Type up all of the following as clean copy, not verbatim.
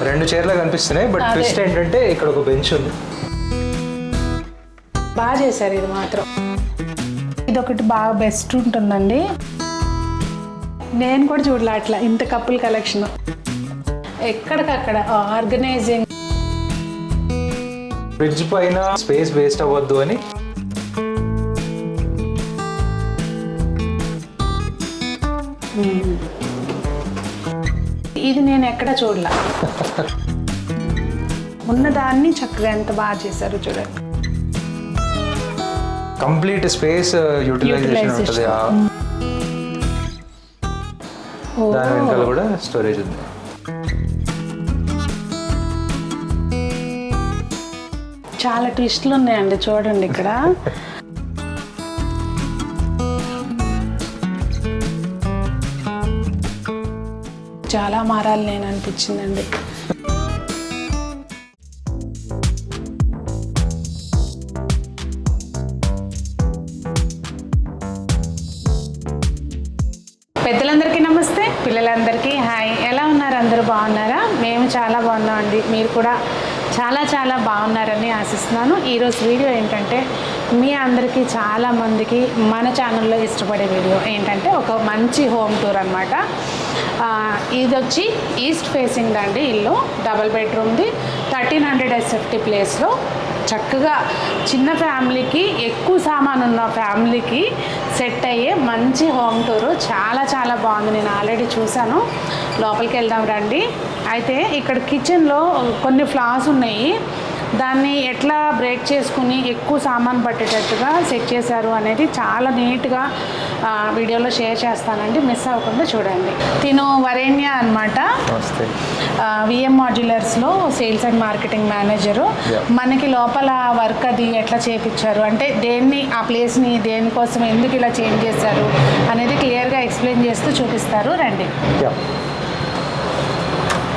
2 చైర్లు కనిపిస్తున్నాయి, but twist ఏంటంటే ఇక్కడ ఒక బెంచ్ ఉంది. బాగా చేశారు ఇది మాత్రం. ఇది ఒకటి బాగా బెస్ట్ ఉంటుందండి. నేను కూడా చూడలే అట్లా ఇంత కప్పుల్ కలెక్షన్. ఎక్కడికక్కడ ఆర్గనైజింగ్. ఫ్రిడ్జ్ పైన స్పేస్ వేస్ట్ అవ్వద్దు అని ఇది నేను ఎక్కడ చూడలే. ఉన్నదాన్ని చక్కగా ఎంత బాగా చేశారు చూడండి. కంప్లీట్ స్పేస్ యూటిలైజేషన్ ఉంటుంది. దాని వెనకాల కూడా స్టోరేజ్ ఉంది. చాలా ట్విస్ట్లు ఉన్నాయండి చూడండి ఇక్కడ. చాలా మారాలి నేను అనిపించిందండి. పెద్దలందరికీ నమస్తే, పిల్లలందరికీ హాయ్. ఎలా ఉన్నారు? అందరూ బాగున్నారా? మేము చాలా బాగున్నామండి. మీరు కూడా చాలా చాలా బాగున్నారని ఆశిస్తున్నాను. ఈరోజు వీడియో ఏంటంటే మీ అందరికీ చాలామందికి మన ఛానల్లో ఇష్టపడే వీడియో ఏంటంటే ఒక మంచి హోమ్ టూర్ అనమాట. ఇది వచ్చి ఈస్ట్ ఫేసింగ్ అండి ఇల్లు. డబుల్ బెడ్రూమ్ది, 1300 SFT ప్లేస్లో చక్కగా చిన్న ఫ్యామిలీకి, ఎక్కువ సామాను ఉన్న ఫ్యామిలీకి సెట్ అయ్యే మంచి హోమ్ టూరు. చాలా చాలా బాగుంది. నేను ఆల్రెడీ చూశాను. లోపలికి వెళ్దాం రండి. అయితే ఇక్కడ కిచెన్లో కొన్ని ఫ్లాస్ ఉన్నాయి. దాన్ని ఎట్లా బ్రేక్ చేసుకుని ఎక్కువ సామాన్ పట్టేటట్టుగా సెట్ చేశారు అనేది చాలా నీట్గా వీడియోలో షేర్ చేస్తానండి. మిస్ అవ్వకుండా చూడండి. తిను వరేణ్య అనమాట, విఎం మాడ్యులర్స్లో సేల్స్ అండ్ మార్కెటింగ్ మేనేజరు. మనకి లోపల వర్క్ అది ఎట్లా చేయించారు అంటే దేన్ని, ఆ ప్లేస్ని దేనికోసం ఎందుకు ఇలా చేంజ్ చేశారు అనేది క్లియర్గా ఎక్స్ప్లెయిన్ చేస్తూ చూపిస్తారు. రండి.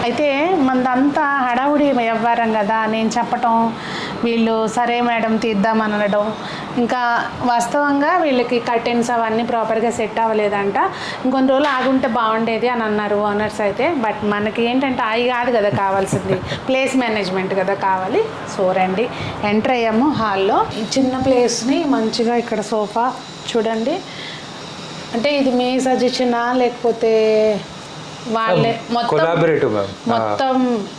అయితే మనదంతా హడావుడి వ్యవహారం కదా. నేను చెప్పటం, వీళ్ళు సరే మేడం తీద్దామని అనడం, ఇంకా వాస్తవంగా వీళ్ళకి కర్టెన్స్ అవన్నీ ప్రాపర్గా సెట్ అవ్వలేదంట. ఇంకొన్ని రోజులు ఆగుంటే బాగుండేది అని అన్నారు ఓనర్స్ అయితే. బట్ మనకి ఏంటంటే అవి కాదు కదా కావాల్సింది, ప్లేస్ మేనేజ్మెంట్ కదా కావాలి. సో రండి, ఎంటర్ అయ్యాము హాల్లో. ఈ చిన్న ప్లేస్ని మంచిగా ఇక్కడ సోఫా చూడండి. అంటే ఇది మీ సజెషనా లేకపోతే వాళ్ళే మొత్తం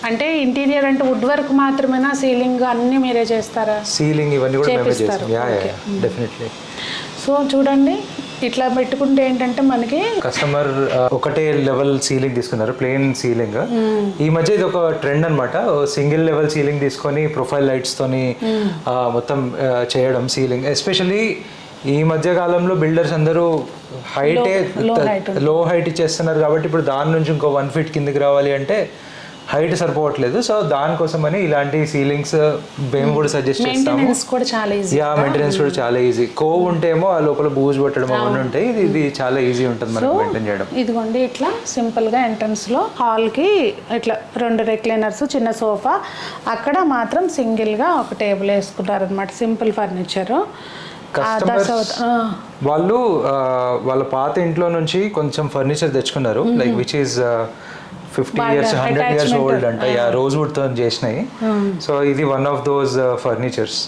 అంటే ఇంటీరియర్ అంటే వుడ్ వర్క్ మాత్రమేనా? సీలింగ్ అన్ని మీరే చేస్తారా? సీలింగ్ ఇవన్నీ కూడా మేమే చేస్తాం. డెఫినెట్లీ. సో చూడండి, ఇట్లా పెట్టుకుంటే ఏంటంటే మనకి కస్టమర్ ఒకటే లెవెల్ సీలింగ్ తీసుకున్నారు, ప్లెయిన్ సీలింగ్. ఈ మధ్య ఇది ఒక ట్రెండ్ అనమాట. సింగిల్ లెవెల్ సీలింగ్ తీసుకొని ప్రొఫైల్ లైట్స్ తోని మొత్తం చేయడం సీలింగ్. ఎస్పెషల్లీ ఈ మధ్య కాలంలో బిల్డర్స్ అందరూ లో హైట్ ఇచ్చేస్తున్నారు కాబట్టి ఇప్పుడు దాని నుంచి ఇంకో 1 feet కిందకి రావాలి అంటే హైట్ సరిపోవట్లేదు. సో దానికోసమని ఇలాంటి సీలింగ్స్ మేము కూడా సజెస్ట్ చేస్తాము. మెయింటెనెన్స్ కూడా చాలా ఈజీ. కోవ్ ఉంటేమో ఆ లోపల బూజు పట్టడం అవన్నీ ఉంటాయి. ఇది చాలా ఈజీ ఉంటుంది మనకి మెయింటైన్ చేయడం. ఇదిగోండి ఇట్లా సింపుల్గా ఎంట్రన్స్లో హాల్కి ఇట్లా 2 రెక్లైనర్స్, చిన్న సోఫా. అక్కడ మాత్రం సింగిల్గా ఒక టేబుల్ వేసుకుంటారనమాట. Simple furniture. కస్టమర్స్ వాళ్ళు వాళ్ళ పాత ఇంట్లో నుంచి కొంచెం ఫర్నిచర్ తెచ్చుకున్నారు, like which is 50 years 100 years old అంట. రోజ్వుడ్ తో చేసినాయి. సో ఇది one of those furnitures.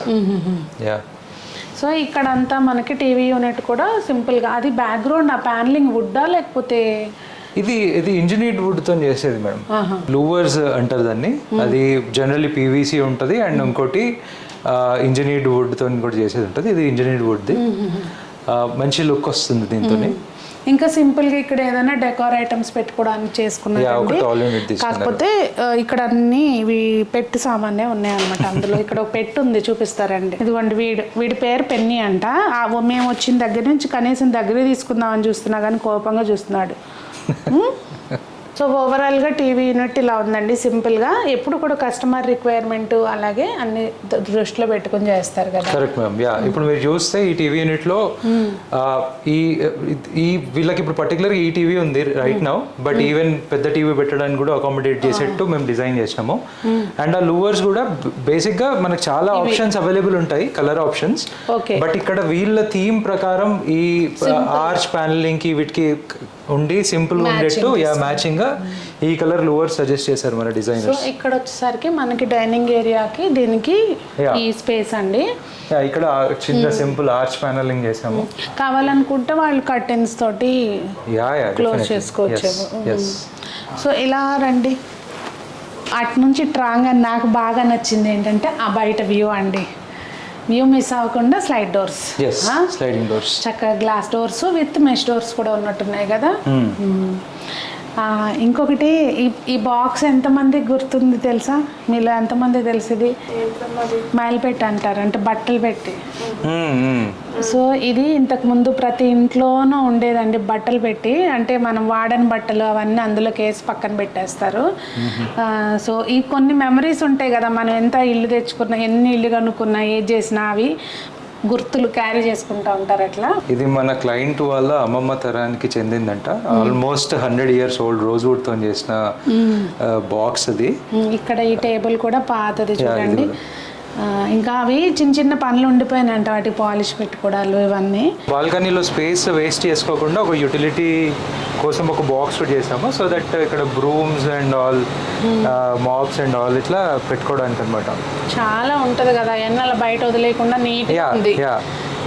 So ఇక్కడంతా మనకి టీవీ యూనిట్ కూడా సింపుల్గా. అది బ్యాక్గ్రౌండ్ ఆ ప్యానలింగ్ వుడ్డా లేకపోతే ఇది ఇంజనీర్డ్ వుడ్ తో చేసేది మేడం. లూవర్స్ అంటారు దాన్ని. అది జనరల్లీ పీవీసీ ఉంటుంది అండ్ ఇంకోటి ఇంజనీర్డ్ వుడ్ తో కూడా చేసేది ఉంటుంది. ఇది ఇంజనీర్డ్ వుడ్ది. మంచి లుక్ వస్తుంది దీంతో. ఇంకా సింపుల్గా ఇక్కడ ఏదైనా డెకోర్ ఐటమ్స్ పెట్టుకోవడానికి చేసుకున్నారండి. కాకపోతే ఇక్కడ అన్ని ఇవి పెట్టు సామాన్నే ఉన్నాయన్నమాట. అందులో ఇక్కడ ఒక పెట్టు ఉంది, చూపిస్తారండి. ఇదిగోండి వీడి పేరు పెన్నీ అంట. మేము వచ్చిన దగ్గర నుంచి కనీసం దగ్గర తీసుకుందామని చూస్తున్నా కానీ కోపంగా చూస్తున్నాడు. సో ఓవరాల్గా టీవీ యూనిట్ ఇలా ఉందండి సింపుల్గా. ఎప్పుడు కూడా కస్టమర్ రిక్వైర్మెంట్ అలాగే అన్ని దృష్టిలో పెట్టుకుని చేస్తారు కదా. Correct ma'am. ఇప్పుడు మీరు చూస్తే ఈ టీవీ యూనిట్లో ఈ వీళ్ళకి ఇప్పుడు పర్టికులర్గా ఈ టీవీ ఉంది రైట్ నౌ. బట్ ఈవెన్ పెద్ద టీవీ పెట్టడానికి కూడా అకామిడేట్ చేసేట్టు మేము డిజైన్ చేసినాము. అండ్ ఆ లూవర్స్ కూడా బేసిక్గా మనకు చాలా ఆప్షన్స్ అవైలబుల్ ఉంటాయి, కలర్ ఆప్షన్స్. బట్ ఇక్కడ వీళ్ళ థీమ్ ప్రకారం ఈ ఆర్చ్ ప్యానలింగ్కి వీటికి ఉండి సింపుల్ గా ఉండేట్టు మ్యాచింగ్ గా ఈ కలర్ లోవర్ సజెస్ట్ చేశారు మన డిజైనర్స్. సో ఇక్కడ వచ్చేసరికి మనకి డైనింగ్ ఏరియాకి దీనికి ఈ స్పేస్ అండి. ఇక్కడ చిన్న సింపుల్ ఆర్చ్ ప్యానలింగ్ చేసాము. కావాలనుకుంటే వాళ్ళు కర్టెన్స్ తోటి క్లోజ్ చేసుకోవచ్చు. సో ఇలా రండి. అటు నుంచి ట్రాంగ్ అని నాకు బాగా నచ్చింది ఏంటంటే ఆ బయట వ్యూ అండి. వ్యూ మిస్ అవ్వకుండా స్లైడింగ్ డోర్స్, చక్కగా glass doors with mesh doors కూడా ఉన్నట్టున్నాయి కదా. ఇంకొకటి ఈ బాక్స్ ఎంతమందికి గుర్తుంది తెలుసా? మీలో ఎంతమంది తెలిసింది? మైల్పెట్టి అంటారు, అంటే బట్టలు పెట్టి. సో ఇది ఇంతకు ముందు ప్రతి ఇంట్లోనూ ఉండేదండి బట్టలు పెట్టి, అంటే మనం వాడని బట్టలు అవన్నీ అందులో కేసు పక్కన పెట్టేస్తారు. సో ఈ కొన్ని మెమరీస్ ఉంటాయి కదా, మనం ఎంత ఇల్లు తెచ్చుకున్నా, ఎన్ని ఇల్లు కనుక్కున్నా, ఏది చేసినా అవి గుర్తులు క్యారీ చేసుకుంటా ఉంటారు. అట్లా ఇది మన క్లయింట్ వాళ్ళ అమ్మమ్మ తరానికి చెందిందంట. ఆల్మోస్ట్ 100 years ఓల్డ్ రోజ్వుడ్ తో చేసిన బాక్స్ అది. ఇక్కడ ఈ టేబుల్ కూడా పాతది చూడండి. ఇంకా అవి చిన్న చిన్న పనులు ఉండిపోయినాయంట, వాటి పాలిష్ పెట్టుకోవడాలు ఇవన్నీ. బాల్కనీలో స్పేస్ వేస్ట్ చేసుకోకుండా ఒక యూటిలిటీ కోసం ఒక బాక్స్ చేసాము. సో దట్ ఇక్కడ brooms and all mops and all ఇట్లా పెట్టుకోవడానికి అనమాట. చాలా ఉంటది కదా, ఎన్నెల బయట వదిలేకుండా నీట్ ఉంది.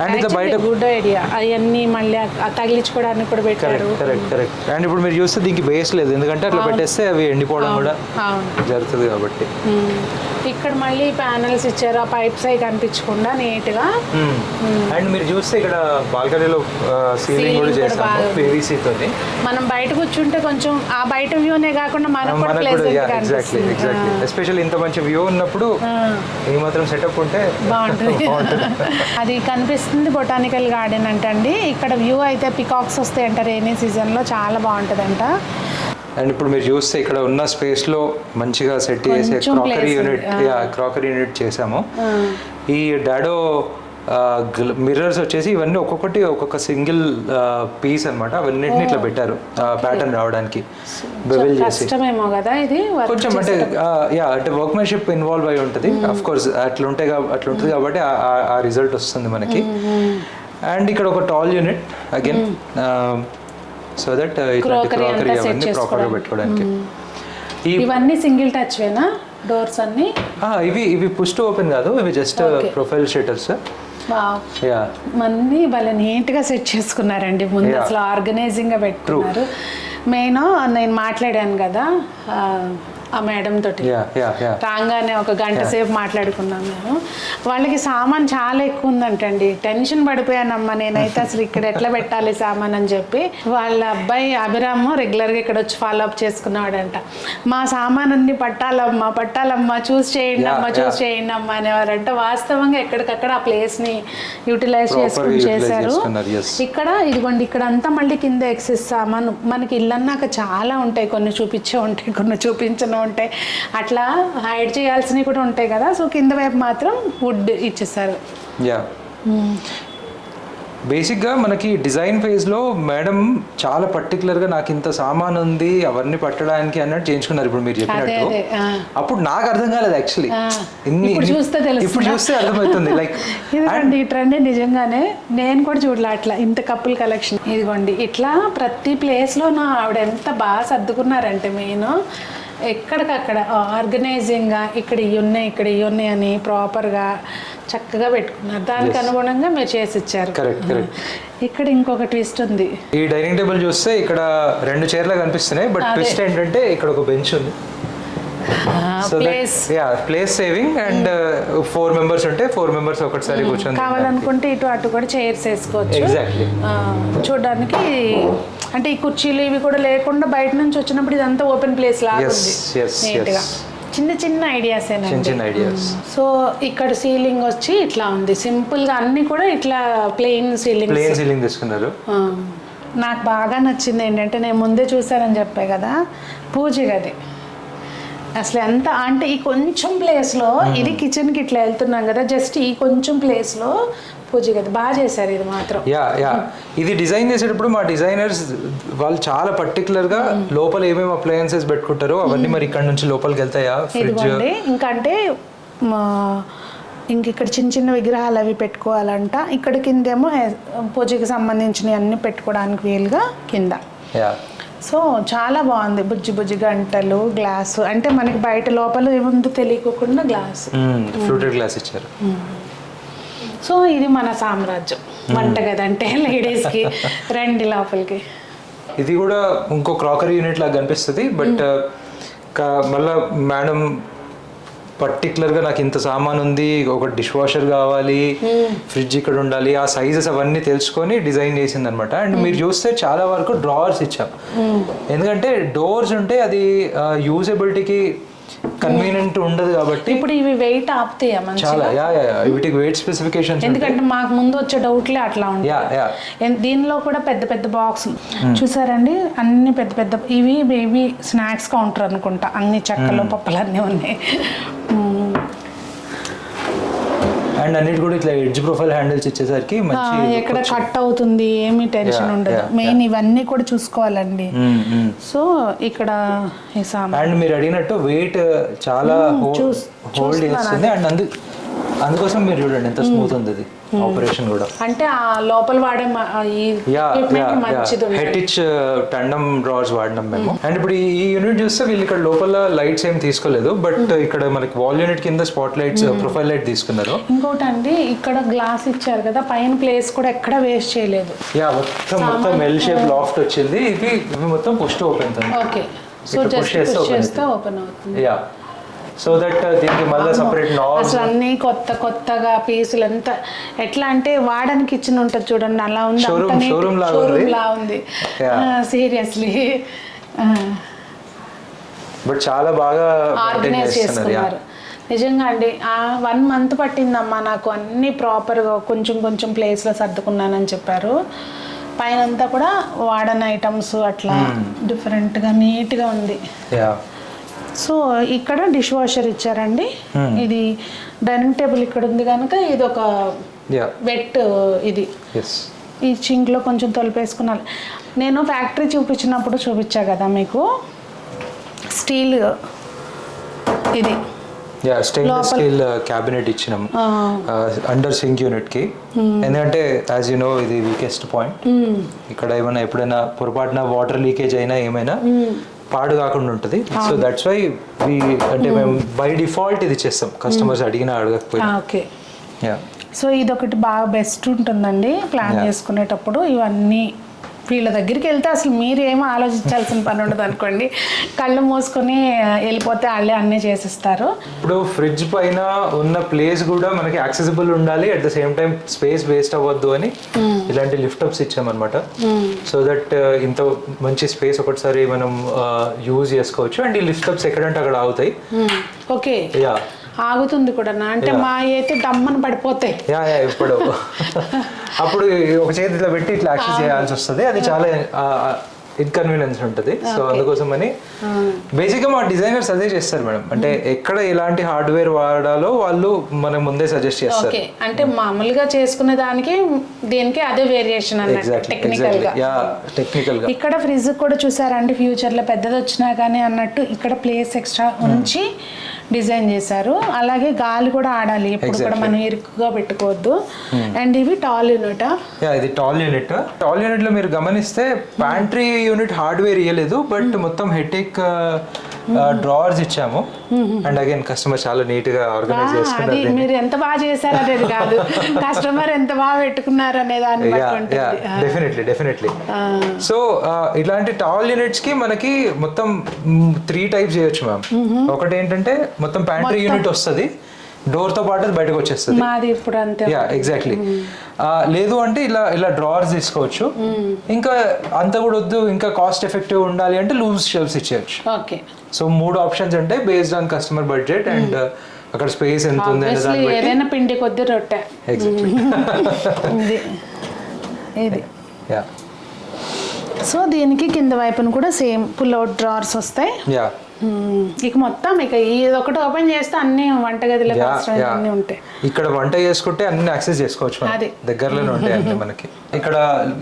అండ్ ఇది బయట గుడ్ ఐడియా. అవన్నీ మళ్ళీ తగిలించుకోవడానికి కూడా పెట్టారు. కరెక్ట్. అండ్ ఇప్పుడు మీరు చూస్తే దీనికి బేస్ లేదు, ఎందుకంటే అట్లా పెట్టేస్తే అవి ఎండిపోవడం కూడా జరుగుతుంది కాబట్టి. ఇక్కడ మళ్ళీ ప్యానల్స్ ఇచ్చారు, ఆ పైప్స్ అవి కనిపించకుండా నీట్ గా. అండ్ మీరు చూస్తే ఇక్కడ బాల్కనీలో సీలింగ్ కూడా చేసాము PVC తోని. మనం బయట కూర్చుంటే కొంచెం ఆ బయట వ్యూనే కాకుండా మనకు కూడా ప్లేజెంట్ గా అనిపిస్తుంది. ఎగ్జాక్ట్లీ. ఎస్పెషల్లీ ఇంత మంచి వ్యూ ఉన్నప్పుడు ఈ మాత్రం సెటప్ ఉంటే బాగుంటుంది. అది కనిపిస్తుంది బొటానికల్ గార్డెన్ అంటండి. ఇక్కడ వ్యూ అయితే పికాక్స్ వస్తాయి అంట రైనీ సీజన్ లో, చాలా బాగుంటుందంట. అండ్ ఇప్పుడు మీరు చూస్తే ఇక్కడ ఉన్న స్పేస్ లో మంచిగా సెట్ చేసే క్రాకరీ యూనిట్ చేసాము. ఈ డాడో మిర్రర్స్ వచ్చేసి ఇవన్నీ ఒక్కొక్క సింగిల్ పీస్ అనమాట. అవన్నిటిని ఇట్లా పెట్టారు ప్యాటర్న్ రావడానికి. బెవెల్ చేసి కష్టమేమో కదా ఇది కొంచెం, అంటే వర్క్మెన్షిప్ ఇన్వాల్వ్ అయి ఉంటుంది. అఫ్ కోర్స్ అట్లా ఉంటుంది కాబట్టి ఆ రిజల్ట్ వస్తుంది మనకి. అండ్ ఇక్కడ ఒక tall unit again, so that crockery అవన్నీ ప్రాపర్గా పెట్టుకోవడానికి. ఇవన్నీ సింగిల్ టచ్ వేనా డోర్స్ అన్ని? ఇవి పుష్ టు ఓపెన్ కాదు, ఇవి జస్ట్ ప్రొఫైల్ షట్టర్స్. మన్ని భలే నీట్ గా సెట్ చేసుకున్నారండి. ముందు అసలు ఆర్గనైజింగ్ గా పెట్టుకున్నారు. మెయిన్ నేను మాట్లాడాను కదా ఆ మేడం తోటి, రాగానే ఒక గంట సేపు మాట్లాడుకున్నాం మేము. వాళ్ళకి సామాన్ చాలా ఎక్కువ ఉందంటండి. టెన్షన్ పడిపోయానమ్మా నేనైతే, అసలు ఇక్కడ ఎట్లా పెట్టాలి సామాన్ అని చెప్పి. వాళ్ళ అబ్బాయి అభిరామ్ రెగ్యులర్గా ఇక్కడ వచ్చి ఫాలో అప్ చేసుకున్నాడంట. మా సామాన్ అన్ని పట్టాలమ్మా చూస్ చేయండి అమ్మా అనేవారంట. వాస్తవంగా ఎక్కడికక్కడ ఆ ప్లేస్ని యూటిలైజ్ చేసుకుని చేశారు. ఇక్కడ ఇదిగోండి, ఇక్కడ అంతా మళ్ళీ కింద ఎక్సెస్ సామాన్. మనకి ఇల్లు అన్నాక చాలా ఉంటాయి, కొన్ని చూపించే ఉంటాయి, కొన్ని చూపించను ఉంటాయి, అట్లా హైడ్ చేయాల్సినవి కూడా ఉంటాయి కదా. సో కింద వైపు మాత్రం వుడ్ ఇచ్చేసారు. బేసిక్గా మనకి డిజైన్ ఫేజ్లో మేడం చాలా పర్టికులర్గా నాకు ఇంత సామాన్ ఉంది అవన్నీ పట్టడానికి అన్నట్టు చేయించుకున్నారు. ఇప్పుడు మీరు చెప్పినట్టు అప్పుడు నాకు అర్థం కాలేదు యాక్చువల్లీ. ఇప్పుడు చూస్తే అర్థమవుతుంది. లైక్ ఇదిగోండి ఈ ట్రెండ్ నిజంగానే నేను కూడా చూడలే అట్లా ఇంత కపుల్ కలెక్షన్. ఇదిగోండి ఇట్లా ప్రతి ప్లేస్లోనూ ఆవిడ ఎంత బాగా సర్దుకున్నారంటే, మెయిన్ ఎక్కడికక్కడ ఆర్గనైజింగ్గా ఇక్కడ ఇవి ఉన్నాయి అని ప్రాపర్గా చక్కగా పెట్టుకున్నారు. దానికి అనుగుణంగా మీరు చేసి ఇచ్చారు. ఇక్కడ ఇంకొక ట్విస్ట్ ఉంది. ఈ డైనింగ్ టేబుల్ చూస్తే ఇక్కడ 2 చైర్లు కనిపిస్తున్నాయి, బట్ ట్విస్ట్ ఏంటంటే ఇక్కడ ఒక బెంచ్ ఉంది. Place saving. అండ్ 4 members ఉంటే 4 members ఒకటిసారి కూర్చొని కావాలనుకుంటే ఇటు అటు కూడా చైర్స్ వేసుకోవచ్చు. ఎగ్జాక్ట్లీ. చూడడానికి అంటే ఈ కుర్చీలు ఇవి కూడా లేకుండా బయట నుంచి వచ్చినప్పుడు ఇదంతా ఓపెన్ ప్లేస్ లాగా ఉంది. నీట్గా చిన్న ఐడియాస్. సో ఇక్కడ సీలింగ్ వచ్చి ఇట్లా ఉంది సింపుల్ గా, అన్ని కూడా ఇట్లా ప్లెయిన్ సీలింగ్ తీసుకున్నారు. నాకు బాగా నచ్చింది ఏంటంటే, నేను ముందే చూసానని చెప్పా కదా, పూజ గది. అసలు ఎంత అంటే ఈ కొంచెం ప్లేస్లో ఇది కిచెన్కి ఇట్లా వెళ్తున్నాం కదా, జస్ట్ ఈ కొంచెం ప్లేస్లో పూజ గది బాగా చేశారు. ఇది మాత్రం ఇది డిజైన్ చేసేటప్పుడు మా డిజైనర్స్ వాళ్ళు చాలా పర్టికులర్గా లోపల ఏమేమి అప్లయన్సెస్ పెట్టుకుంటారో అవన్నీ మరి ఇక్కడ నుంచి లోపలికి వెళ్తాయా. ఇంకా అంటే ఇక్కడ చిన్న విగ్రహాలు అవి పెట్టుకోవాలంట. ఇక్కడ కిందేమో పూజకి సంబంధించినవి అన్ని పెట్టుకోవడానికి వీలుగా కింద. యా సో చాలా బాగుంది. బుజ్జి బుజ్జి గంటలు, గ్లాసు, అంటే మనకి బయట లోపల ఏముందో తెలియకుండా గ్లాస్, ఫ్లూటెడ్ గ్లాస్ ఇచ్చారు. సో ఇది మన సామ్రాజ్యం వంటగది అంటే లేడీస్కి. రండి లోపలికి. ఇది కూడా ఇంకో క్రాకరీ యూనిట్ లాగా కనిపిస్తుంది, బట్ మళ్ళీ మేడం పర్టికులర్గా నాకు ఇంత సామాన్ ఉంది, ఒక డిష్ వాషర్ కావాలి, ఫ్రిడ్జ్ ఇక్కడ ఉండాలి, ఆ సైజెస్ అవన్నీ తెలుసుకొని డిజైన్ చేసింది అనమాట. అండ్ మీరు చూస్తే చాలా వరకు డ్రావర్స్ ఇచ్చాం, ఎందుకంటే డోర్స్ ఉంటే అది యూజబిలిటీకి కన్వీనియంట్ ఉండదు కాబట్టి. ఇప్పుడు ఇవి వెయిట్ ఆపుతాయా చాలా వీటికి వెయిట్ స్పెసిఫికేషన్స్, ఎందుకంటే మాకు ముందు వచ్చే డౌట్లే అట్లా ఉంటాయి. దీనిలో కూడా పెద్ద పెద్ద బాక్స్ చూసారండి, అన్ని పెద్ద పెద్ద. ఇవి బేబీ స్నాక్స్ కౌంటర్ అనుకుంటా, అన్ని చెక్కలు పప్పులు అన్నీ ఉన్నాయి. అండ్ అన్నిటి కూడా ఇట్లా ఎడ్జ్ ప్రొఫైల్ హ్యాండిల్స్ ఇచ్చేసరికి ఎక్కడ కట్ అవుతుంది ఏమీ టెన్షన్ ఉండదు. మెయిన్ ఇవన్నీ కూడా చూసుకోవాలండి. సో ఇక్కడ అండ్ మీరు అడిగినట్టు వెయిట్ చాలా హోల్డ్ చేస్తుంది. అండ్ అందుకోసం మీరు చూడండి ఎంత స్మూత్ ఉంది అది ఆపరేషన్ కూడా. అంటే ఆ లోపల వాడే హెటిచ్ టండమ్ డ్రావర్స్ వాడినాం మేము. అండ్ ఇప్పుడు ఈ యూనిట్ చూస్తే వీళ్ళు ఇక్కడ లోపల లైట్స్ ఏం తీసుకోలేదు, బట్ ఇక్కడ మనకి వాల్ యూనిట్ కింద స్పాట్ లైట్స్, ప్రొఫైల్ లైట్ తీసుకున్నారు. ఇంకోటి అండి, ఇక్కడ గ్లాస్ ఇచ్చారు కదా, పైన ప్లేస్ కూడా ఎక్కడ వేస్ట్ చేయలేదు. మొత్తం ఎల్ షేప్ లాఫ్ట్ వచ్చింది. ఇవి మొత్తం push open. Okay, so just push చేస్తే ఓపెన్ అవుతుంది. యా, సో దట్ దీనికి మళ్ళీ సపరేట్ నాబ్స్, అసలు అన్ని కొత్తగా పీసులు ఎంత ఎట్లా అంటే వాడడానికి ఇచ్చిన ఉంటుంది చూడండి, అలా ఉంది. షోరూమ్ లా ఉంది సీరియస్లీ. బట్ చాలా బాగా ఆర్గనైజ్ చేసుకున్నారు నిజంగా అండి. 1 month పట్టిందమ్మా నాకు అన్ని ప్రాపర్గా కొంచెం ప్లేస్లో సర్దుకున్నానని చెప్పారు. పైన అంతా కూడా వాడని ఐటమ్స్ అట్లా డిఫరెంట్గా నీట్గా ఉంది. సో ఇక్కడ డిష్ వాషర్ ఇచ్చారండి. ఇది డైనింగ్ టేబుల్ ఇక్కడ ఉంది కనుక ఇది ఒక వెట్, ఇది ఈ సింక్లో కొంచెం తొలిపేసుకున్నాను. నేను ఫ్యాక్టరీ చూపించినప్పుడు చూపించా కదా మీకు, స్టీల్ ఇది స్టెయిన్లెస్ స్టీల్ క్యాబినెట్ ఇచ్చినాము అండర్ సింక్ యూనిట్ కి. ఎందుకంటే యాజ్ యు నో ఇది వీకెస్ట్ పాయింట్. ఇక్కడ ఏమైనా ఎప్పుడైనా పొరపాటున వాటర్ లీకేజ్ అయినా ఏమైనా పాడు కాకుండా ఉంటుంది. సో దట్స్ వై అంటే మేము బై డిఫాల్ట్ ఇది చేస్తాం, కస్టమర్స్ అడిగినా అడగకపోయినా. ఓకే, సో ఇదొకటి బాగా బెస్ట్ ఉంటుందండి ప్లాన్ చేసుకునేటప్పుడు. ఇవన్నీ వీళ్ళ దగ్గరికి వెళ్తే అసలు మీరు ఏమో ఆలోచించాల్సిన పని ఉండదు అనుకోండి, కళ్ళు మూసుకొని వెళ్ళిపోతే వాళ్ళే అన్నీ చేసిస్తారు. ఇప్పుడు ఫ్రిడ్జ్ పైన ఉన్న ప్లేస్ కూడా మనకి యాక్సెసిబుల్ ఉండాలి, at the same time space waste అవ్వద్దు అని ఇలాంటి లిఫ్ట్ అప్స్ ఇచ్చామన్నమాట. సో దట్ ఇంత మంచి స్పేస్ ఒకటిసారి మనం యూజ్ చేసుకోవచ్చు. అండ్ ఈ లిఫ్ట్ అప్స్ ఎక్కడంటే అక్కడ ఆగుతాయి. ఓకే, ఆగుతుంది కూడా, అంటే మా అయితే డమ్మని పడిపోతాయి. ఇప్పుడు అప్పుడు ఒక చేతి ఇట్లా పెట్టి ఇట్లా యాక్సెస్ చేయాల్సి వస్తుంది, అది చాలా ఇన్కన్వీనియన్స్ ఉంటుంది. సో అందుకోసం అని బేసిక్గా మా డిజైనర్స్ అదే చేస్తారు మేడం, అంటే ఎక్కడ ఎలాంటి హార్డ్వేర్ వాడాలో వాళ్ళు మనకు ముందే సజెస్ట్ చేస్తారు. అంటే మామూలుగా చేసుకునే దానికి దీనికి అదే వేరియేషన్ అన్నట్టు టెక్నికల్ గా. ఇక్కడ ఫ్రిడ్జ్ కూడా చూసారండి, ఫ్యూచర్ లో పెద్దది వచ్చినా కానీ అన్నట్టు ఇక్కడ ప్లేస్ ఎక్స్ట్రా ఉంచి డిజైన్ చేశారు. అలాగే గాలి కూడా ఆడాలి, ఎప్పుడు కూడా మనం ఇరుకుగా పెట్టుకోవద్దు. అండ్ ఇవి టాల్ యూనిట్. ఇది టాల్ యూనిట్. టాల్ యూనిట్ లో మీరు గమనిస్తే ప్యాంట్రీ యూనిట్ హార్డ్వేర్ ఇవ్వలేదు, బట్ మొత్తం హెటిక్ డ్రావర్స్ ఇచ్చాము. అండ్ అగైన్ కస్టమర్ చాలా నీట్ గా ఆర్గనైజ్ చేసుకున్నారు. మీరు ఎంత బాగా చేశారు అనేది కాదు, కస్టమర్ ఎంత బాగా పెట్టుకున్నారు అనే దాన్ని బట్టి. డెఫినెట్లీ. సో ఇలాంటి టాల్ యూనిట్స్ కి మనకి మొత్తం 3 types చేయొచ్చు మ్యామ్. ఒకటి ఏంటంటే మొత్తం ప్యాంట్రీ యూనిట్ వస్తుంది, డోర్ తో పాటు బయటకు వచ్చేస్తుంది. ఎగ్జాక్ట్లీ. లేదు అంటే ఇలా డ్రావర్స్ తీసుకోవచ్చు. ఇంకా అంత కూడా వద్దు, ఇంకా కాస్ట్ ఎఫెక్టివ్ ఉండాలి అంటే లూజ్ షెల్ఫ్స్ ఇచ్చేయచ్చు. సో 3 ఆప్షన్స్ ఉంటాయి based on customer budget and అక్కడ స్పేస్ ఎంత ఉంది అనే దాన్ని బట్టి. ఏదైనా పిండి కొద్ది రొట్టె. ఇది సో దీనికి కింద వైపున కూడా సేమ్ పుల్ అవుట్ డ్రావర్స్ వస్తాయి. ఇక మొత్తం ఇక ఇది ఒకటి ఓపెన్ చేస్తే అన్ని వంటగదిలో అన్ని ఉంటాయి. ఇక్కడ వంట చేసుకుంటే అన్ని యాక్సెస్ చేసుకోవచ్చు, దగ్గరలోనే ఉంటాయి అన్ని మనకి. ఇక్కడ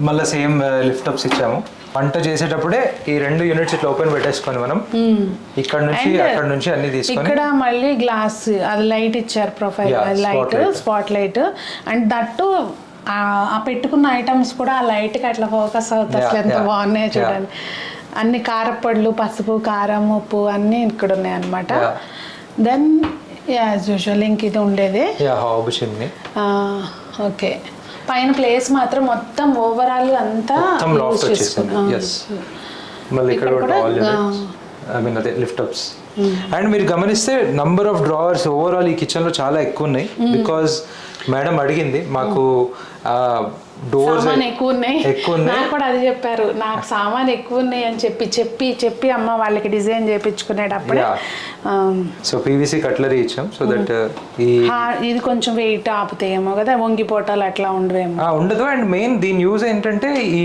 మళ్ళీ సేమ్ లిఫ్ట్ అప్స్ ఇచ్చాము. వంట చేసేటప్పుడే ఈ 2 యూనిట్స్ ఇట్లా ఓపెన్ పెట్టేసుకొని మనం ఇక్కడ నుంచి అక్కడ నుంచి అన్ని తీసుకొని. ఇక్కడ మళ్ళీ గ్లాస్ అది లైట్ ఇచ్చారు, profile light, spot light. And that ఆ పెట్టుకున్న ఐటమ్స్ కూడా ఆ లైట్కి అట్లా ఫోకస్ అవుతాయి. అసలు ఎంత బాగున్నాయో చూడండి. అన్ని కారపొడులు, పసుపు, కారం, ఉప్పు అన్నీ ఇక్కడ ఉన్నాయి అనమాట. దెన్ యాజ్ యూజువల్ ఇంక ఇది ఉండేది. ఓకే, పైన ప్లేస్ మాత్రం మొత్తం ఓవరాల్ అంతా యూజ్ చేసుకున్నాం. అండ్ మీరు గమనిస్తే నంబర్ ఆఫ్ డ్రావర్స్ ఓవరాల్ ఈ కిచెన్ లో చాలా ఎక్కువ ఉన్నాయి. బికాస్ మేడం అడిగింది మాకు డోర్స్ ఎక్కువ ఉన్నాయి, నాకు కూడా అది చెప్పారు. నాకు సామాన్ ఎక్కువ ఉన్నాయి అని చెప్పి అమ్మ వాళ్ళకి డిజైన్ చేయించుకునేటప్పుడు సో పీవీసీ కట్లరీ ఇచ్చాం. సో దట్ ఇది కొంచెం వెయిట్ ఆపుతాయేమో కదా, వంగిపోటాలు అట్లా ఉండవేమో. ఉండదు. అండ్ మెయిన్ దీని యూజ్ ఏంటంటే ఈ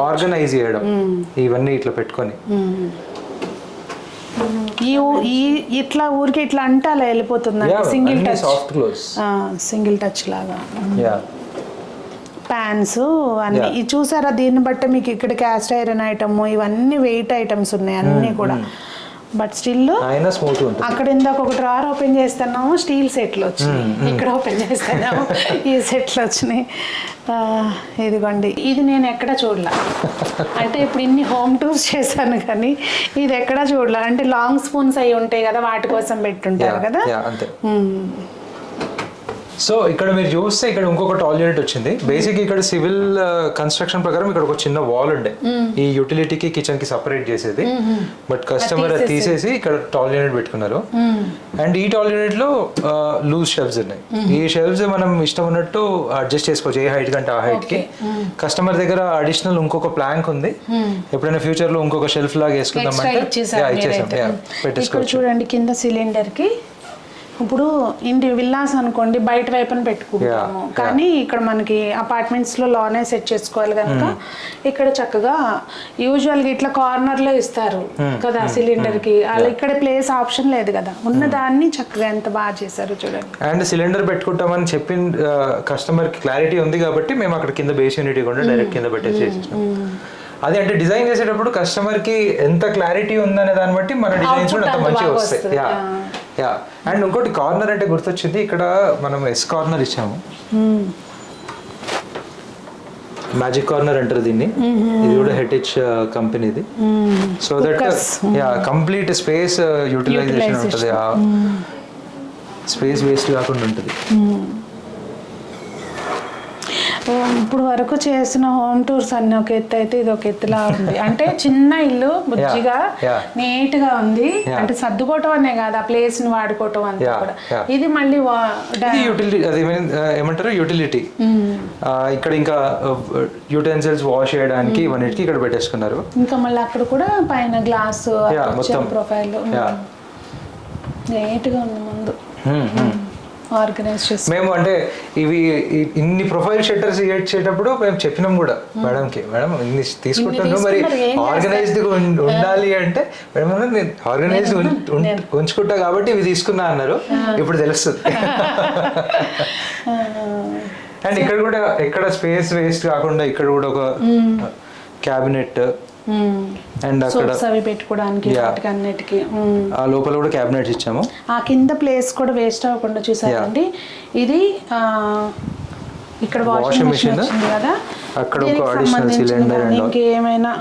ఆర్గనైజ్ చేయడం, ఇవన్నీ ఇట్లా పెట్టుకొని ఇట్లా ఊరికి ఇట్లా అంటే అలా వెళ్ళిపోతుంది. సింగిల్ టచ్ లాగా ప్యాన్స్ అన్ని ఇది చూసారా. దీన్ని బట్టి మీకు ఇక్కడ క్యాస్ట్ ఐరన్ ఐటమ్ ఇవన్నీ వెయిట్ ఐటమ్స్ ఉన్నాయి అన్నీ కూడా. బట్ స్టిల్ అక్కడ ఇందాక ఒక డ్రార్ ఓపెన్ చేస్తున్నాము, స్టీల్ సెట్లు వచ్చినాయి. ఇక్కడ ఓపెన్ చేస్తున్నాము, ఈ సెట్లు వచ్చినాయి. ఇదిగోండి, ఇది నేను ఎక్కడ చూడలే. అంటే ఇప్పుడు ఇన్ని హోమ్ టూర్స్ చేశాను కానీ ఇది ఎక్కడా చూడలే. అంటే లాంగ్ స్పూన్స్ అవి ఉంటాయి కదా, వాటి కోసం పెట్టుంటారు కదా. సో ఇక్కడ మీరు చూస్తే ఇక్కడ ఇంకొక టాల్ యూనిట్ వచ్చింది. బేసిక్ ఇక్కడ సివిల్ కన్స్ట్రక్షన్ ప్రకారం ఇక్కడ ఒక చిన్న వాల్ ఉండే ఈ యూటిలిటీకి కిచెన్ కి సపరేట్ చేసేది. బట్ కస్టమర్ తీసేసి ఇక్కడ టాల్ యూనిట్ పెట్టుకున్నారు. అండ్ ఈ టాల్ యూనిట్ లో లూజ్ షెల్ఫ్స్ ఉన్నాయి. ఈ షెల్ఫ్స్ మనం ఇష్టం ఉన్నట్టు అడ్జస్ట్ చేసుకోవచ్చు, ఏ హైట్ కంటే ఆ హైట్ కి. కస్టమర్ దగ్గర అడిషనల్ ఇంకొక ప్లాంక్ ఉంది, ఎప్పుడైనా ఫ్యూచర్ లో ఇంకొక షెల్ఫ్ లాగా వేసుకుందాం అంటే ఇచ్చేసాం, పెట్టేసుకోవచ్చు. చూడండి కింద సిలిండర్ కి ఇప్పుడు ఇంటి విల్లాస్ అనుకోండి బయట వైపున పెట్టుకుంటాము, కానీ ఇక్కడ మనకి అపార్ట్మెంట్స్ లో లోనే సెట్ చేసుకోవాలి కనుక ఇక్కడ చక్కగా యూజువల్గా ఇట్లా కార్నర్ లో ఇస్తారు కదా సిలిండర్ కి. అలా ఇక్కడ ప్లేస్ ఆప్షన్ లేదు కదా, ఉన్న దాన్ని చక్కగా ఎంత బాగా చేశారు చూడండి. అండ్ సిలిండర్ పెట్టుకుంటామని చెప్పిన కస్టమర్ కి క్లారిటీ ఉంది కాబట్టి మేము అక్కడ కింద బేస్ యూనిట్ కూడా డైరెక్ట్ కింద పెట్టేసేసాం. అదే అంటే డిజైన్ చేసేటప్పుడు కస్టమర్ కి ఎంత క్లారిటీ ఉందనే దాన్ని బట్టి మన డిజైన్స్ కూడా అంత మంచిగా వస్తాయి. యా అండ్ ఇంకోటి కార్నర్ అంటే గుర్తొచ్చింది, ఇక్కడ మనం ఎస్ కార్నర్ ఇచ్చాము. మ్యాజిక్ కార్నర్ అంటారు దీన్ని. ఇది కూడా హెరిటేజ్ కంపెనీది. So that complete space utilisation ఉంటుంది, స్పేస్ వేస్ట్ కాకుండా ఉంటుంది. ఇప్పుడు వరకు చేసిన హోమ్ టూర్స్ అన్ని ఒక ఎత్తు అయితే ఇది ఒక ఎత్తులా ఉంది. అంటే చిన్న ఇల్లు బుజ్జిగా నీట్ గా ఉంది. అంటే సర్దుకోవటం అనే కాదు, ఆ ప్లేస్ ని వాడుకోవటం అంతా కూడా. ఇది మళ్ళీ యూటిలిటీ, అది ఏమంటారు యూటిలిటీ. ఇక్కడ ఇంకా యూటెన్సిల్స్ వాష్ చేయడానికి ఇవన్నిటికి ఇక్కడ పెట్టేసుకున్నారు. ఇంకా మళ్ళీ అక్కడ కూడా పైన గ్లాస్ ప్రొఫైల్ నీట్ గా ఉంది ముందు ఆర్గనైజ్ చేసి. మేము అంటే ఇవి ఇన్ని ప్రొఫైల్ షట్టర్స్ చేసేటప్పుడు మేము చెప్పినాం కూడా మేడంకి, మేడం ఇన్ని తీసుకుంటాను మరి ఆర్గనైజ్డ్ ఉండాలి అంటే మేడం నేను ఆర్గనైజ్డ్ ఉంచుకుంటా కాబట్టి ఇవి తీసుకున్నా అన్నారు. ఇప్పుడు తెలుస్తుంది. అండ్ ఇక్కడ కూడా ఎక్కడ స్పేస్ వేస్ట్ కాకుండా ఇక్కడ కూడా ఒక క్యాబినెట్ అండ్ అక్కడ అవి పెట్టుకోవడానికి అన్నిటికీ ఆ లోపల కూడా క్యాబినెట్స్ ఇచ్చాము. ఆ కింద ప్లేస్ కూడా వేస్ట్ అవ్వకుండా చూసారండి. ఇది ఇక్కడ వాషింగ్ మెషిన్ వచ్చింది కదా, అక్కడ ఒక అడిషనల్ సిలిండర్ అండ్ ఇంకేమైనా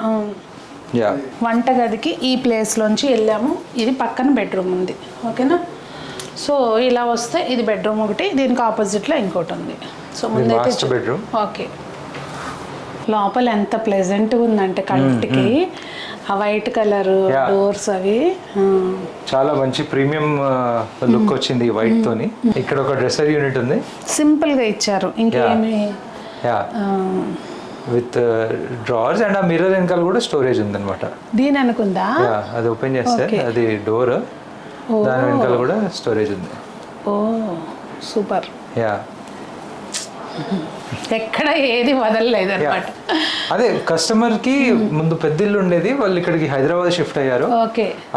వంటగదికి ఈ ప్లేస్ లోంచి వెళ్ళాము. ఇది పక్కన బెడ్రూమ్ ఉంది, ఓకేనా. సో ఇలా వస్తే ఇది బెడ్రూమ్ ఒకటి, దీనికి ఆపోజిట్ లో ఇంకోటి ఉంది. సో ముందైతే బెడ్రూమ్. ఓకే, లోపల ఎంత ప్లెజెంట్ ఉందంటే కంటికి. ఆ వైట్ కలర్ డోర్స్ అవి చాలా మంచి ప్రీమియం లుక్ వచ్చింది ఈ వైట్ తోని. ఇక్కడ ఒక డ్రెస్సర్ యూనిట్ ఉంది, సింపుల్ గా ఇచ్చారు, ఇంకేమి విత్ డ్రావర్స్. అండ్ ఆ మిర్రర్ వెనకాల కూడా స్టోరేజ్ ఉంది అనమాట. దీని అనుకుందా, అది ఓపెన్ చేస్తే అది డోర్, దాని వెనకాల కూడా స్టోరేజ్ ఉంది. ఓ సూపర్. యా ఎక్కడ ఏది వదలలేదు అనమాట. అదే కస్టమర్ కి ముందు పెద్ద ఇల్లు ఉండేది, వాళ్ళు ఇక్కడికి హైదరాబాద్ షిఫ్ట్ అయ్యారు.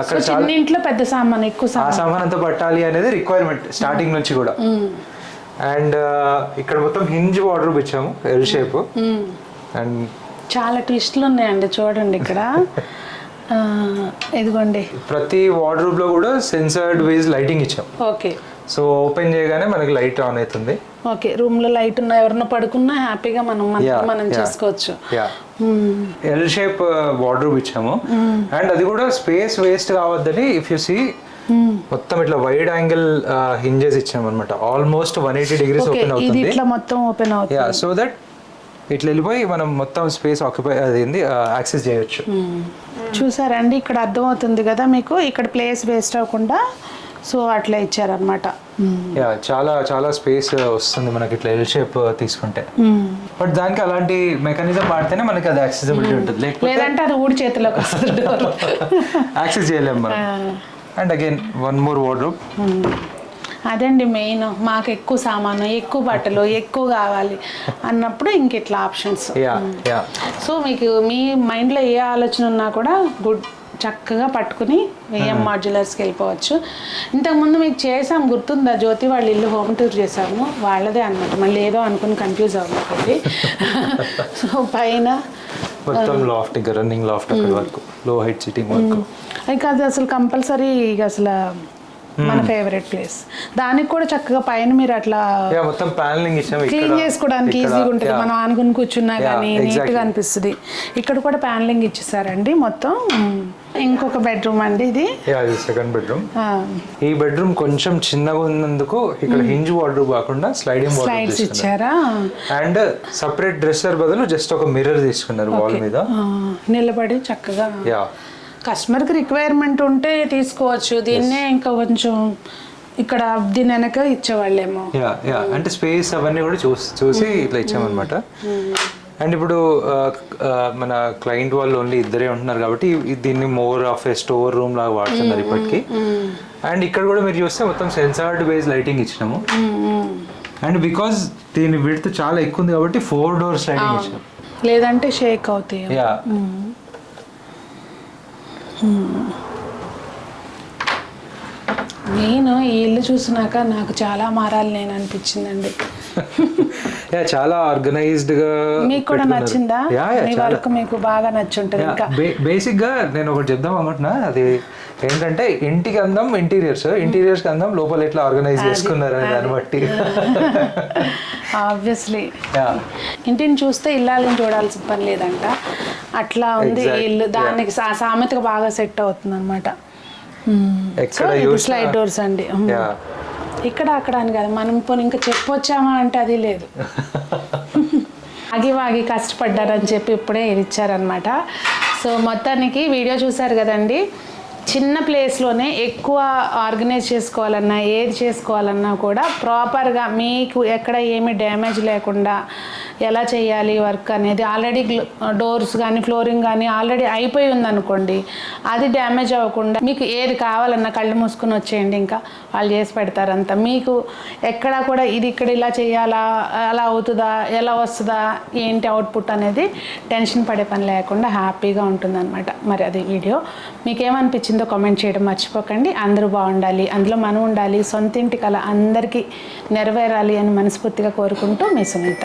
అక్కడ చిన్న ఇంట్లో పెద్ద సామాన్ ఎక్కువ సామాన్ అంతా పట్టాలి అనేది రిక్వైర్మెంట్ స్టార్టింగ్ నుంచి కూడా. అండ్ ఇక్కడ మొత్తం హింజ్ వార్డ్రోబ్ ఇచ్చాము, ఎల్ షేప్. అండ్ చాలా ట్విస్ట్లు ఉన్నాయండి చూడండి ఇక్కడ. ఇదిగోండి ప్రతి వార్డ్రోబ్ లో కూడా సెన్సర్డ్ వేజ్ లైటింగ్ ఇచ్చాం. ఓకే. సో ఓపెన్ చేయగానే మనకి లైట్ ఆన్ అవుతుంది. ఓకే. రూమ్ లో లైట్ ఉన్నా ఎవరన్నా పడుకున్నా హ్యాపీగా మనం చేసుకోవచ్చు. ఎల్ షేప్ వార్డ్రోబ్ ఇచ్చాము. అండ్ అది కూడా స్పేస్ వేస్ట్ కావద్దని ఇఫ్ యు సీ మొత్తం ఇట్లా వైడ్ యాంగిల్ హింజెస్ ఇచ్చాము అనమాట. ఆల్మోస్ట్ 180 degrees ఓపెన్ అవుతుంది. ఇట్లా మొత్తం ఓపెన్ అవుతుంది. సో దట్ ఇట్లా వెళ్ళిపోయి మనం మొత్తం స్పేస్ ఆక్యుపై అదేంది యాక్సెస్ చేయొచ్చు. చూసారండి, ఇక్కడ అర్థమవుతుంది కదా మీకు, ఇక్కడ ప్లేస్ వేస్ట్ అవ్వకుండా సో అట్లా ఇచ్చారనమాట. చాలా చాలా స్పేస్ వస్తుంది మనకి ఇట్లా ఎల్ షేప్ తీసుకుంటే. బట్ దానికి అలాంటి మెకానిజం వాడితేనే మనకి అది యాక్సెసిబిలిటీ ఉంటుంది, లేదంటే అది ఊడి చేతిలోకి వస్తుంది, యాక్సెస్ చేయలేము మనం. And again one more wardrobe. అదండి మెయిన్, మాకు ఎక్కువ సామాను, ఎక్కువ బట్టలు ఎక్కువ కావాలి అన్నప్పుడు ఇంక ఇట్లా ఆప్షన్స్. సో మీకు మీ మైండ్లో ఏ ఆలోచన ఉన్నా కూడా చక్కగా పట్టుకుని ఏఎం మాడ్యులర్స్కి వెళ్ళిపోవచ్చు. ఇంతకుముందు మీకు చేసాం గుర్తుందా, జ్యోతి వాళ్ళ ఇల్లు హోమ్ టూర్ చేసాము, వాళ్ళదే అనమాట. మళ్ళీ ఏదో అనుకుని కన్ఫ్యూజ్ అవ్వకండి. సో పైన మొత్తం లాఫ్ట్, ఇంకా రన్నింగ్ లాఫ్ట్ అక్కడ వరకు, లో హైట్ సిట్టింగ్ వరకు. ఇంకా అది అసలు కంపల్సరీ అసలు మన ఫేవరెట్ ప్లేస్. దానికి కూడా చక్కగా పైన మీరు అట్లా మొత్తం ప్యానలింగ్ ఇచ్చాము, క్లీన్ చేసుకోవడానికి ఈజీగా ఉంటుంది, మనం ఆనుకుని కూర్చున్నా కానీ నీట్గా అనిపిస్తుంది. ఇక్కడ కూడా ప్యానలింగ్ ఇచ్చేసారండి మొత్తం. ఇంకొక బెడ్రూమ్ అండి ఇది, సెకండ్ బెడ్రూమ్. ఈ బెడ్రూమ్ కొంచెం చిన్నగా ఉన్నందుకు ఇక్కడ హింజ్ వార్డ్రోబ్ కాకుండా స్లైడింగ్ స్లైడ్స్ ఇచ్చారా. అండ్ సపరేట్ డ్రెస్సర్ బదులు జస్ట్ ఒక మిర్రర్ తీసుకున్నారు వాల్ మీద, నిలబడి చక్కగా. కస్టమర్కి రిక్వైర్మెంట్ ఉంటే తీసుకోవచ్చు దీన్నే, ఇంకా కొంచెం ఇక్కడ దీని వెనక ఇచ్చేవాళ్ళేమో. అంటే స్పేస్ అవన్నీ కూడా చూసి ఇట్లా ఇచ్చామన్నమాట. అండ్ ఇప్పుడు మన క్లయింట్ వాళ్ళు ఓన్లీ ఇద్దరే ఉంటున్నారు కాబట్టి దీన్ని more of A store room లాగా వాడుతున్నారు ఇప్పటికి. అండ్ ఇక్కడ కూడా మీరు చూస్తే మొత్తం సెన్సార్డ్ బేస్ లైటింగ్ ఇచ్చినాము. అండ్ బికాస్ దీని విడ్త్ చాలా ఎక్కువ ఉంది కాబట్టి 4 doors స్లైడింగ్ ఇచ్చినాము, లేదంటే షేక్ అవుతాయి. నేను ఈ ఇల్లు చూసినాక నాకు చాలా మారాలి నేను అనిపించిందండి. చాలా ఆర్గనైజ్డ్ గా. మీకు కూడా నచ్చిందా? మీ వర్క్ మీకు బాగా నచ్చుంటుంది. ఇంకా బేసిక్ గా నేను ఒకటి చెప్దాం అనుకుంటున్నా, అది ఏంటంటే ఇంటికి అందం ఇంటీరియర్స్ కి అందం లోపల ఎట్లా ఆర్గనైజ్ చేసుకున్నారు అనే దాన్ని బట్టి. ఆబ్వియస్లీ ఇంటిని చూస్తే ఇల్లాలని చూడాల్సిన పని లేదంట, అట్లా ఉంది ఇల్లు. దానికి సామెతగా బాగా సెట్ అవుతుంది అనమాట. స్లైడ్ డోర్స్ అండి, ఇక్కడ అక్కడ అని కాదు, మనం పోనీ ఇంకా చెప్పొచ్చామా అంటే అది లేదు. వాగి కష్టపడ్డారని చెప్పి ఇప్పుడే ఇది ఇచ్చారనమాట. సో మొత్తానికి వీడియో చూసారు కదండి, చిన్న ప్లేస్లోనే ఎక్కువ ఆర్గనైజ్ చేసుకోవాలన్నా ఏది చేసుకోవాలన్నా కూడా ప్రాపర్గా మీకు ఎక్కడ ఏమి డ్యామేజ్ లేకుండా ఎలా చేయాలి వర్క్ అనేది. ఆల్రెడీ డోర్స్ కానీ ఫ్లోరింగ్ కానీ ఆల్రెడీ అయిపోయి ఉందనుకోండి, అది డ్యామేజ్ అవ్వకుండా మీకు ఏది కావాలన్నా కళ్ళు మూసుకొని వచ్చేయండి, ఇంకా వాళ్ళు చేసి పెడతారంతా. మీకు ఎక్కడా కూడా ఇది ఇక్కడ ఇలా చేయాలా, అలా అవుతుందా, ఎలా వస్తుందా, ఏంటి అవుట్పుట్ అనేది టెన్షన్ పడే పని లేకుండా హ్యాపీగా ఉంటుందన్నమాట. మరి అది వీడియో మీకేమనిపించిందో కామెంట్ చేయడం మర్చిపోకండి. అందరూ బాగుండాలి, అందులో మనం ఉండాలి, సొంతింటి కల అందరికీ నెరవేరాలి అని మనస్ఫూర్తిగా కోరుకుంటూ మీ సునీత.